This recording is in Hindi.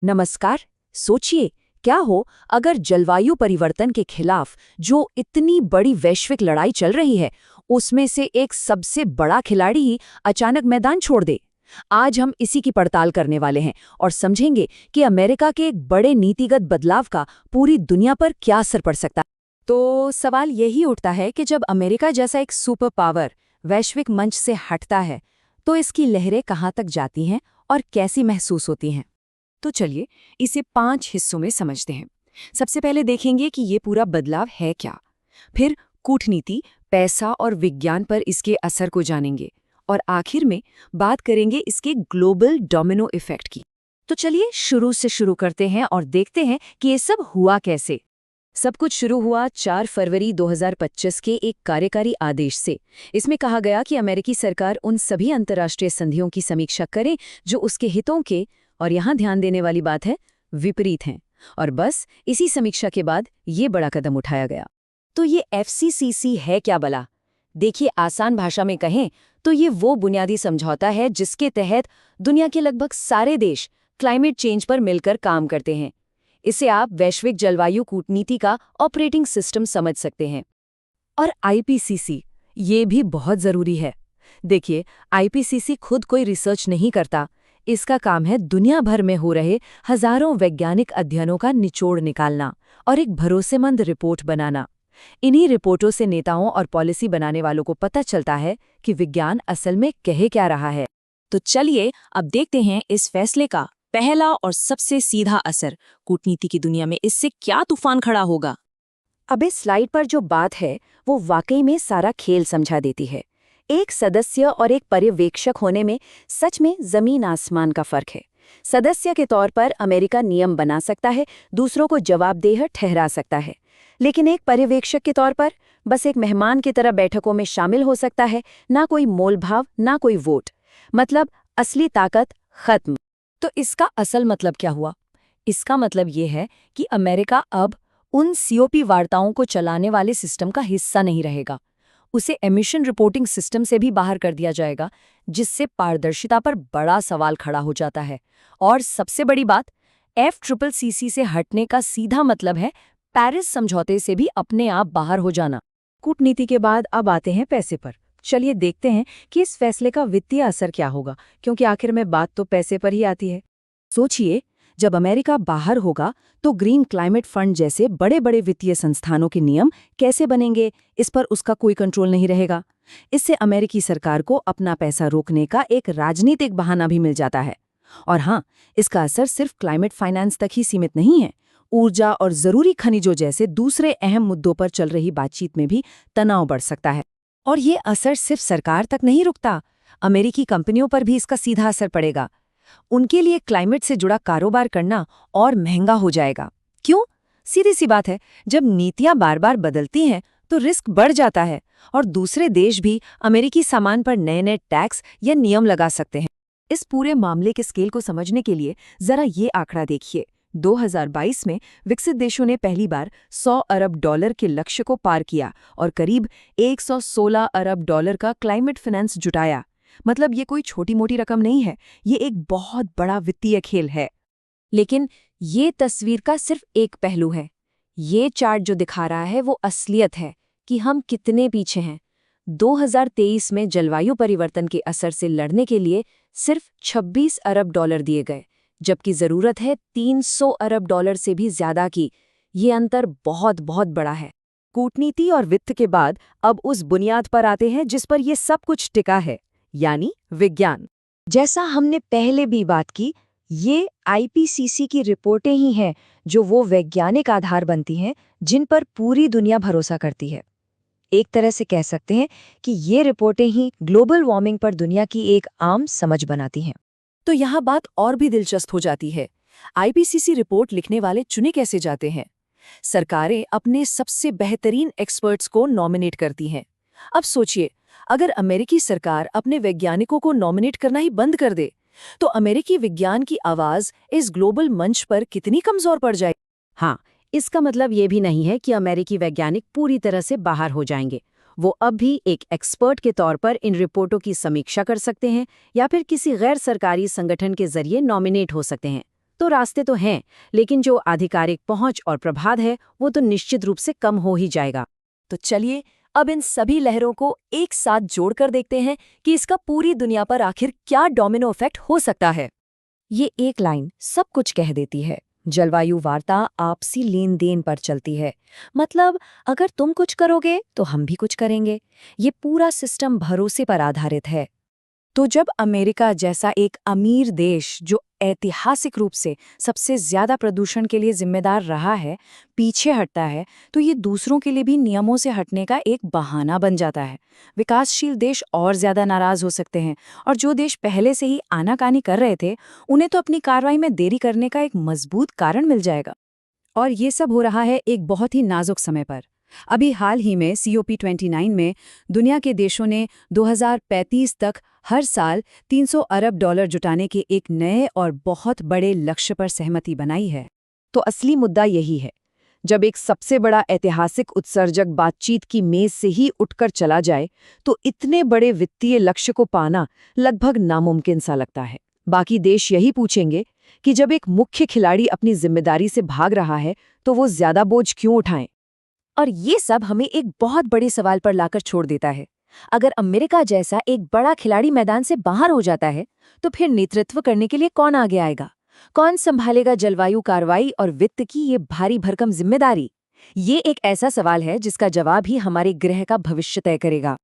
नमस्कार। सोचिए, क्या हो अगर जलवायु परिवर्तन के खिलाफ जो इतनी बड़ी वैश्विक लड़ाई चल रही है, उसमें से एक सबसे बड़ा खिलाड़ी ही अचानक मैदान छोड़ दे। आज हम इसी की पड़ताल करने वाले हैं और समझेंगे कि अमेरिका के एक बड़े नीतिगत बदलाव का पूरी दुनिया पर क्या असर पड़ सकता है। तो सवाल यही उठता है कि जब अमेरिका जैसा एक सुपर पावर वैश्विक मंच से हटता है, तो इसकी लहरें कहाँ तक जाती हैं और कैसी महसूस होती हैं। तो चलिए इसे 5 हिस्सों में समझते हैं। सबसे पहले देखेंगे कि ये पूरा बदलाव है क्या। फिर कूटनीति, पैसा और विज्ञान पर इसके असर को जानेंगे। और आखिर में बात करेंगे इसके ग्लोबल डोमिनो इफेक्ट की। तो चलिए शुरू से शुरू करते हैं और देखते हैं कि ये सब हुआ कैसे। सब कुछ शुरू हुआ 4 फरवरी 2025 के एक कार्यकारी आदेश से। इसमें कहा गया कि अमेरिकी सरकार उन सभी अंतर्राष्ट्रीय संधियों की समीक्षा करे जो उसके हितों के, और यहाँ ध्यान देने वाली बात है, विपरीत हैं। और बस इसी समीक्षा के बाद ये बड़ा कदम उठाया गया। तो ये एफसीसीसी है क्या भला? देखिए, आसान भाषा में कहें तो ये वो बुनियादी समझौता है जिसके तहत दुनिया के लगभग सारे देश क्लाइमेट चेंज पर मिलकर काम करते हैं। इसे आप वैश्विक जलवायु कूटनीति का ऑपरेटिंग सिस्टम समझ सकते हैं। और आईपीसीसी, ये भी बहुत जरूरी है। देखिए, आईपीसीसी खुद कोई रिसर्च नहीं करता। इसका काम है दुनिया भर में हो रहे हजारों वैज्ञानिक अध्ययनों का निचोड़ निकालना और एक भरोसेमंद रिपोर्ट बनाना। इन्हीं रिपोर्टों से नेताओं और पॉलिसी बनाने वालों को पता चलता है कि विज्ञान असल में कह क्या रहा है। तो चलिए अब देखते हैं इस फैसले का पहला और सबसे सीधा असर। कूटनीति की दुनिया में इससे क्या तूफान खड़ा होगा। अब इस स्लाइड पर जो बात है वो वाकई में सारा खेल समझा देती है। एक सदस्य और एक पर्यवेक्षक होने में सच में जमीन आसमान का फर्क है। सदस्य के तौर पर अमेरिका नियम बना सकता है, दूसरों को जवाबदेह ठहरा सकता है। लेकिन एक पर्यवेक्षक के तौर पर बस एक मेहमान की तरह बैठकों में शामिल हो सकता है, ना कोई मोलभाव, ना कोई वोट। मतलब असली ताकत खत्म। तो इसका असल मतलब क्या हुआ? इसका मतलब ये है कि अमेरिका अब उन सीओपी वार्ताओं को चलाने वाले सिस्टम का हिस्सा नहीं रहेगा। उसे एमिशन रिपोर्टिंग सिस्टम से भी बाहर कर दिया जाएगा, जिससे पारदर्शिता पर बड़ा सवाल खड़ा हो जाता है। और सबसे बड़ी बात, एफसीसीसी से हटने का सीधा मतलब है पेरिस समझौते से भी अपने आप बाहर हो जाना। कूटनीति के बाद अब आते हैं पैसे पर। चलिए देखते हैं कि इस फैसले का वित्तीय असर क्या होगा, क्योंकि आखिर में बात तो पैसे पर ही आती है। सोचिए, जब अमेरिका बाहर होगा तो ग्रीन क्लाइमेट फंड जैसे बड़े बड़े वित्तीय संस्थानों के नियम कैसे बनेंगे, इस पर उसका कोई कंट्रोल नहीं रहेगा। इससे अमेरिकी सरकार को अपना पैसा रोकने का एक राजनीतिक बहाना भी मिल जाता है। और हाँ, इसका असर सिर्फ क्लाइमेट फाइनेंस तक ही सीमित नहीं है। ऊर्जा और जरूरी खनिजों जैसे दूसरे अहम मुद्दों पर चल रही बातचीत में भी तनाव बढ़ सकता है। और ये असर सिर्फ सरकार तक नहीं रुकता, अमेरिकी कंपनियों पर भी इसका सीधा असर पड़ेगा। उनके लिए क्लाइमेट से जुड़ा कारोबार करना और महंगा हो जाएगा। क्यों? सीधी सी बात है, जब नीतियां बार बार बदलती हैं तो रिस्क बढ़ जाता है और दूसरे देश भी अमेरिकी सामान पर नए नए टैक्स या नियम लगा सकते हैं। इस पूरे मामले के स्केल को समझने के लिए जरा ये आंकड़ा देखिए। 2022 में विकसित देशों ने पहली बार $100 अरब के लक्ष्य को पार किया और करीब $116 अरब का क्लाइमेट फाइनेंस जुटाया। मतलब ये कोई छोटी मोटी रकम नहीं है, ये एक बहुत बड़ा वित्तीय खेल है। लेकिन ये तस्वीर का सिर्फ एक पहलू है। ये चार्ट जो दिखा रहा है वो असलियत है कि हम कितने पीछे हैं। 2023 में जलवायु परिवर्तन के असर से लड़ने के लिए सिर्फ $26 अरब दिए गए, जबकि जरूरत है $300 अरब से भी ज्यादा की। ये अंतर बहुत बहुत बड़ा है। कूटनीति और वित्त के बाद अब उस बुनियाद पर आते हैं जिस पर यह सब कुछ टिका है, यानी विज्ञान। जैसा हमने पहले भी बात की, ये आईपीसीसी की रिपोर्टें ही हैं जो वो वैज्ञानिक आधार बनती हैं जिन पर पूरी दुनिया भरोसा करती है। एक तरह से कह सकते हैं कि ये रिपोर्टें ही ग्लोबल वार्मिंग पर दुनिया की एक आम समझ बनाती हैं। तो यहाँ बात और भी दिलचस्प हो जाती है। आईपीसीसी रिपोर्ट लिखने वाले चुने कैसे जाते हैं? सरकारें अपने सबसे बेहतरीन एक्सपर्ट्स को नॉमिनेट करती हैं। अब सोचिए, अगर अमेरिकी सरकार अपने वैज्ञानिकों को नॉमिनेट करना ही बंद कर दे, तो अमेरिकी विज्ञान की आवाज इस ग्लोबल मंच पर कितनी कमजोर पड़ जाएगी। हाँ, इसका मतलब ये भी नहीं है कि अमेरिकी वैज्ञानिक पूरी तरह से बाहर हो जाएंगे। वो अब भी एक एक्सपर्ट के तौर पर इन रिपोर्टों की समीक्षा कर सकते हैं या फिर किसी गैर सरकारी संगठन के जरिए नॉमिनेट हो सकते हैं। तो रास्ते तो हैं, लेकिन जो आधिकारिक पहुंच और प्रभाव है वो तो निश्चित रूप से कम हो ही जाएगा। तो चलिए अब इन सभी लहरों को एक साथ जोड़कर देखते हैं कि इसका पूरी दुनिया पर आखिर क्या डोमिनो इफेक्ट हो सकता है। ये एक लाइन सब कुछ कह देती है। जलवायु वार्ता आपसी लेन देन पर चलती है। मतलब अगर तुम कुछ करोगे तो हम भी कुछ करेंगे। ये पूरा सिस्टम भरोसे पर आधारित है। तो जब अमेरिका जैसा एक अमीर देश जो ऐतिहासिक रूप से सबसे ज्यादा प्रदूषण के लिए जिम्मेदार रहा है, पीछे हटता है, तो ये दूसरों के लिए भी नियमों से हटने का एक बहाना बन जाता है। विकासशील देश और ज्यादा नाराज हो सकते हैं, और जो देश पहले से ही आनाकानी कर रहे थे, उन्हें तो अपनी कार्रवाई में देरी करने का एक मजबूत कारण मिल जाएगा। और ये सब हो रहा है एक बहुत ही नाजुक समय पर। अभी हाल ही में COP29 में दुनिया के देशों ने 2035 तक हर साल $300 अरब जुटाने के एक नए और बहुत बड़े लक्ष्य पर सहमति बनाई है। तो असली मुद्दा यही है, जब एक सबसे बड़ा ऐतिहासिक उत्सर्जक बातचीत की मेज से ही उठकर चला जाए, तो इतने बड़े वित्तीय लक्ष्य को पाना लगभग नामुमकिन सा लगता है। बाकी देश यही पूछेंगे कि जब एक मुख्य खिलाड़ी अपनी जिम्मेदारी से भाग रहा है, तो वो ज्यादा बोझ क्यों उठाएं? और ये सब हमें एक बहुत बड़े सवाल पर लाकर छोड़ देता है। अगर अमेरिका जैसा एक बड़ा खिलाड़ी मैदान से बाहर हो जाता है, तो फिर नेतृत्व करने के लिए कौन आगे आएगा? कौन संभालेगा जलवायु कार्रवाई और वित्त की ये भारी भरकम जिम्मेदारी? ये एक ऐसा सवाल है जिसका जवाब ही हमारे ग्रह का भविष्य तय करेगा।